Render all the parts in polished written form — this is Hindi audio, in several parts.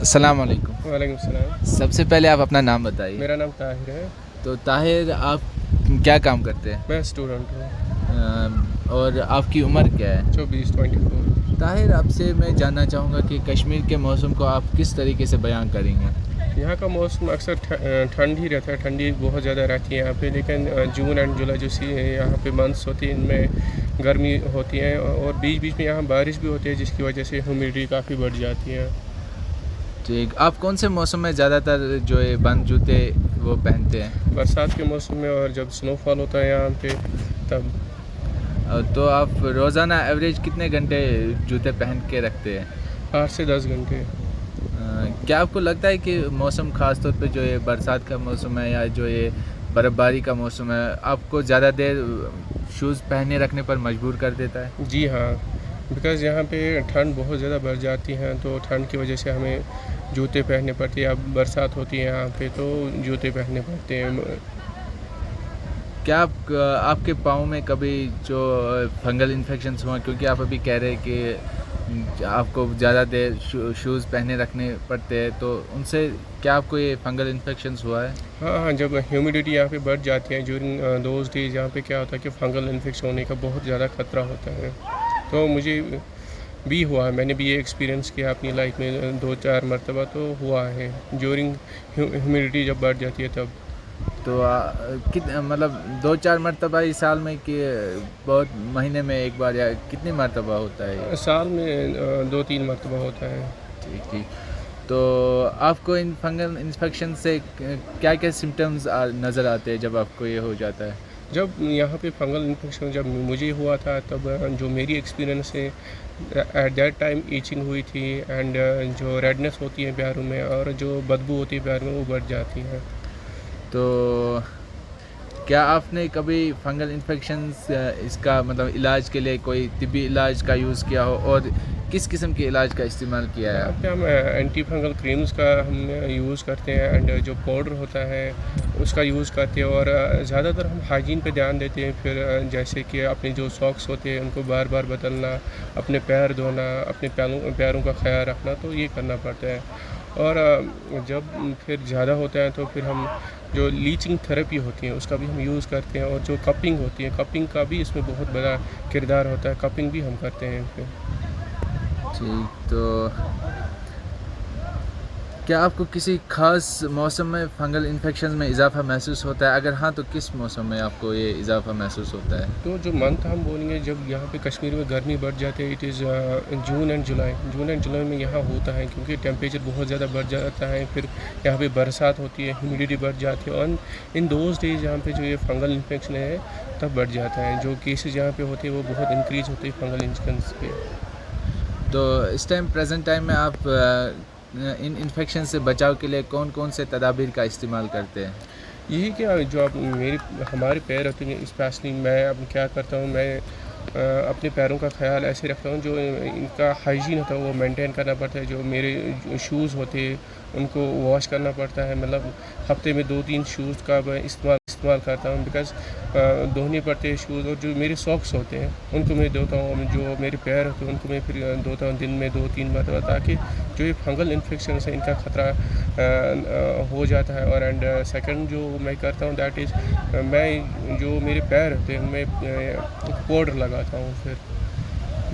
अस्सलाम वालेकुम। वालेकुम सलाम। सबसे पहले आप अपना नाम बताइए। मेरा नाम ताहिर है। तो ताहिर, आप क्या काम करते हैं? मैं स्टूडेंट हूँ। और आपकी उम्र क्या है? 24-24। ताहिर, आपसे मैं जानना चाहूँगा कि कश्मीर के मौसम को आप किस तरीके से बयान करेंगे? यहाँ का मौसम अक्सर ठंड ही रहता है, ठंडी बहुत ज़्यादा रहती है यहाँ पे, लेकिन जून एंड जुलाई जो सी यहाँ पे मंथ्स होती है इनमें गर्मी होती है और बीच बीच में यहाँ बारिश भी होती है, जिसकी वजह से ह्यूमिडिटी काफ़ी बढ़ जाती है। ठीक, आप कौन से मौसम में ज़्यादातर जो है बंद जूते वो पहनते हैं? बरसात के मौसम में और जब स्नोफॉल होता है यहाँ पे तब। तो आप रोज़ाना एवरेज कितने घंटे जूते पहन के रखते हैं? 8 से 10 घंटे। क्या आपको लगता है कि मौसम ख़ास तौर पे जो ये बरसात का मौसम है या जो ये बर्फ़बारी का मौसम है, आपको ज़्यादा देर शूज़ पहने रखने पर मजबूर कर देता है? जी हाँ, बिकॉज़ यहाँ पे ठंड बहुत ज़्यादा बढ़ जाती है, तो ठंड की वजह से हमें जूते पहनने पड़ते हैं। अब बरसात होती है यहाँ पे तो जूते पहनने पड़ते हैं। क्या आपके पाँव में कभी जो फंगल इन्फेक्शंस हुआ, क्योंकि आप अभी कह रहे हैं कि आपको ज़्यादा देर शूज़ पहने रखने पड़ते हैं, तो उनसे क्या आपको ये फंगल इन्फेक्शंस हुआ है? हाँ, हाँ, जब ह्यूमिडिटी यहाँ पे बढ़ जाती है ड्यूरिंग दोज़ डेज़, यहाँ पे क्या होता है कि फंगल इन्फेक्शन होने का बहुत ज़्यादा ख़तरा होता है। तो मुझे भी हुआ है, मैंने भी ये एक्सपीरियंस किया अपनी लाइफ में 2-4 मरतबा तो हुआ है ड्यूरिंग ह्यूमिडिटी जब बढ़ जाती है तब। तो मतलब 2-4 मरतबा इस साल में कि बहुत महीने में एक बार, या कितनी मरतबा होता है ये? साल में 2-3 मरतबा होता है। ठीक ठीक। तो आपको इन फंगल इन्फेक्शन से क्या-क्या सिम्पटम्स नज़र आते हैं जब आपको ये हो जाता है? जब यहाँ पे फंगल इन्फेक्शन जब मुझे हुआ था तब जो मेरी एक्सपीरियंस है, एट दैट टाइम ईचिंग हुई थी एंड जो रेडनेस होती है पैरों में और जो बदबू होती है पैरों में वो बढ़ जाती है। तो क्या आपने कभी फंगल इन्फेक्शंस इसका मतलब इलाज के लिए कोई तिब्बी इलाज का यूज़ किया हो, और किस किस्म के इलाज का इस्तेमाल किया है? यहाँ पे हम एंटी फंगल क्रीम्स का हम यूज़ करते हैं एंड जो पाउडर होता है उसका यूज़ करते हैं और ज़्यादातर हम हाइजीन पे ध्यान देते हैं। फिर जैसे कि अपने जो सॉक्स होते हैं उनको बार बार बदलना, अपने पैर धोना, अपने पैरों का ख्याल रखना, तो ये करना पड़ता है। और जब फिर ज़्यादा होता है तो फिर हम जो लीचिंग थेरेपी होती है उसका भी हम यूज़ करते हैं और जो कपिंग होती है, कपिंग का भी इसमें बहुत बड़ा किरदार होता है, कपिंग भी हम करते हैं फिर। ठीक, तो क्या आपको किसी ख़ास मौसम में फंगल इन्फेक्शन में इजाफ़ा महसूस होता है? अगर हाँ, तो किस मौसम में आपको ये इजाफ़ा महसूस होता है? तो जो मंथ हम बोलेंगे जब यहाँ पे कश्मीर में गर्मी बढ़ जाती है, it is June and July. June and July में यहाँ होता है क्योंकि टेम्परेचर बहुत ज़्यादा बढ़ जाता है, फिर यहाँ पे बरसात होती है, ह्यूमिडिटी बढ़ जाती है और इन दोज डेज़ यहाँ पे जो ये फंगल इन्फेक्शन है तब बढ़ जाता है। जो केसेस यहाँ पे होते हैं वो बहुत इंक्रीज़ होते हैं फंगल इन्फेक्शन के। तो इस टाइम प्रेजेंट टाइम में आप इन इन्फेक्शन से बचाव के लिए कौन कौन से तदाबीर का इस्तेमाल करते हैं? यही क्या जो आप हमारे पैर होते हैं, स्पेशली मैं अब क्या करता हूँ, मैं अपने पैरों का ख्याल ऐसे रखता हूँ, जो इनका हाइजीन होता है वो मेंटेन करना पड़ता है। जो मेरे शूज़ होते हैं उनको वॉश करना पड़ता है, मतलब हफ्ते में 2-3 शूज़ का मैं इस्तेमाल करता हूँ, बिकॉज़ धोने पड़ते हैं शूज़। और जो मेरे सॉक्स होते हैं उनको मैं धोता हूँ, जो मेरे पैर होते हैं उनको मैं फिर धोता हूँ दिन में 2-3 मरतबा, ताकि जो ये फंगल इन्फेक्शन है इनका ख़तरा हो जाता है। और एंड सेकंड जो मैं करता हूँ दैट इज़ मैं जो मेरे पैर होते हैं उनमें पाउडर लगाता हूँ, फिर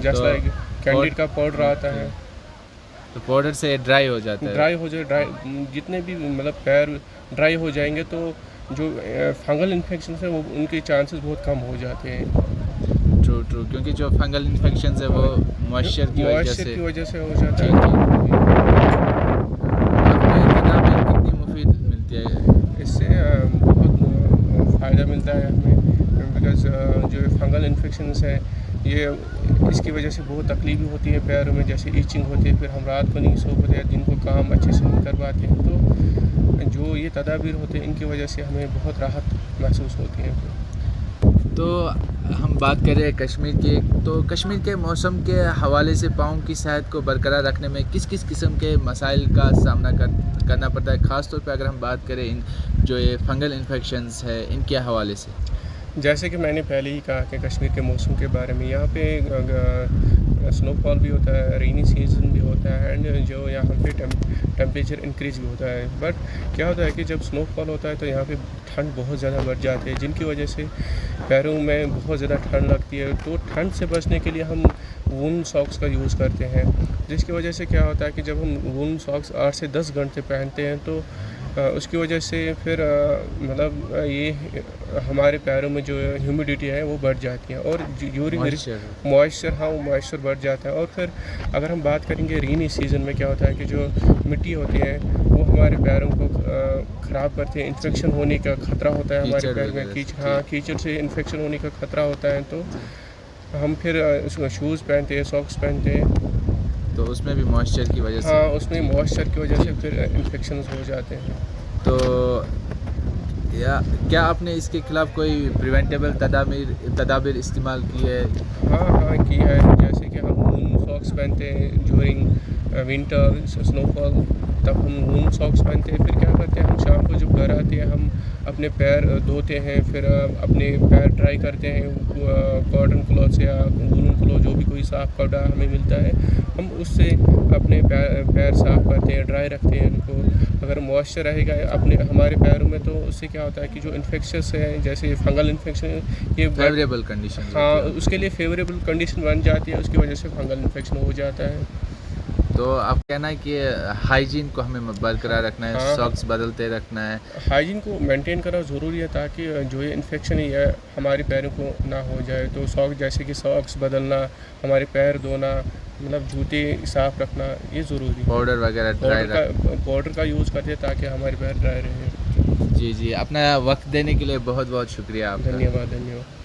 जैसा लाइक कैंडिड का पाउडर आता है, तो पाउडर से ड्राई हो जाता है? ड्राई हो जाए, ड्राई जितने भी मतलब पैर ड्राई हो जाएंगे तो जो फंगल इन्फेक्शन है वो उनके चांसेस बहुत कम हो जाते हैं। ट्रू ट्रू, क्योंकि जो फंगल इन्फेक्शन है वो मॉइस्चर की वजह से हो जाता है। आपको तदाबीर कितनी मुफीद मिलती है? इससे बहुत फ़ायदा मिलता है हमें, बिकॉज़ जो फंगल इन्फेक्शन है ये इसकी वजह से बहुत तकलीफ़ होती है पैरों में, जैसे ईचिंग होती है, फिर हम रात को नहीं सो पाते हैं, दिन को काम अच्छे से नहीं कर पाते हैं। तो जो ये तदाबीर होते हैं इनकी वजह से हमें बहुत राहत महसूस होती है। तो हम बात करें कश्मीर की, तो कश्मीर के मौसम के हवाले से पाँव की सेहत को बरकरार रखने में किस किस किस्म के मसाइल का सामना करना पड़ता है, ख़ास तौर पे अगर हम बात करें इन जो ये फंगल इन्फेक्शंस है इनके हवाले से? जैसे कि मैंने पहले ही कहा कि कश्मीर के मौसम के बारे में, यहाँ पे स्नोफॉल भी होता है, रेनी सीज़न भी होता है, एंड जो यहाँ पे टेम्परेचर इंक्रीज़ भी होता है। बट क्या होता है कि जब स्नोफॉल होता है तो यहाँ पे ठंड बहुत ज़्यादा बढ़ जाती है, जिनकी वजह से पैरों में बहुत ज़्यादा ठंड लगती है। तो ठंड से बचने के लिए हम वूलन सॉक्स का यूज़ करते हैं, जिसकी वजह से क्या होता है कि जब हम वूलन सॉक्स 8 से 10 घंटे पहनते हैं तो उसकी वजह से फिर मतलब ये हमारे पैरों में जो ह्यूमिडिटी है वो बढ़ जाती है, और यूरिन मॉइस्चर, हाँ, वो मॉइस्चर बढ़ जाता है। और फिर अगर हम बात करेंगे रेनी सीज़न में, क्या होता है कि जो मिट्टी होती है वो हमारे पैरों को ख़राब करती है, इन्फेक्शन होने का ख़तरा होता है हमारे पैर में, कीचड़ से इन्फेक्शन होने का ख़तरा होता है। तो हम फिर शूज़ पहनते हैं, सॉक्स पहनते हैं, तो उसमें भी मॉइस्चर की वजह से, हाँ, उसमें मॉइस्चर की वजह से फिर इन्फेक्शन हो जाते हैं। तो या क्या आपने इसके खिलाफ कोई प्रिवेंटेबल तदाबीर इस्तेमाल की है? हाँ की है। जैसे कि हम वूलन सॉक्स पहनते हैं ड्यूरिंग विंटर स्नोफॉल, तब हम वूलन सॉक्स पहनते हैं। फिर क्या करते हैं, हम शाम को जब घर आते हैं हम अपने पैर धोते हैं, फिर अपने पैर ड्राई करते हैं कॉटन क्लॉथ से या वूलन क्लॉथ, जो भी कोई साफ़ कपड़ा हमें मिलता है, हम उससे अपने पैर साफ़ करते हैं, ड्राई रखते हैं उनको। अगर मॉइस्चर रहेगा अपने हमारे पैरों में तो उससे क्या होता है कि जो इन्फेक्शंस है, जैसे फंगल इन्फेक्शन, ये फेवरेबल कंडीशन, हाँ, उसके लिए फेवरेबल कंडीशन बन जाती है, उसकी वजह से फंगल इन्फेक्शन हो जाता है। तो आप कहना है कि हाइजीन को हमें बरकरार रखना है, हाँ, सॉक्स बदलते रखना है, हाइजीन को मेंटेन करना ज़रूरी है, ताकि जो ये इन्फेक्शन है हमारे पैरों को ना हो जाए। तो जैसे कि सॉक्स बदलना, हमारे पैर धोना, मतलब जूते साफ़ रखना, ये ज़रूरी है। पाउडर वगैरह पाउडर का यूज़ करते हैं ताकि हमारे पैर ड्राई रहे। जी, अपना वक्त देने के लिए बहुत बहुत शुक्रिया आपका। धन्यवाद।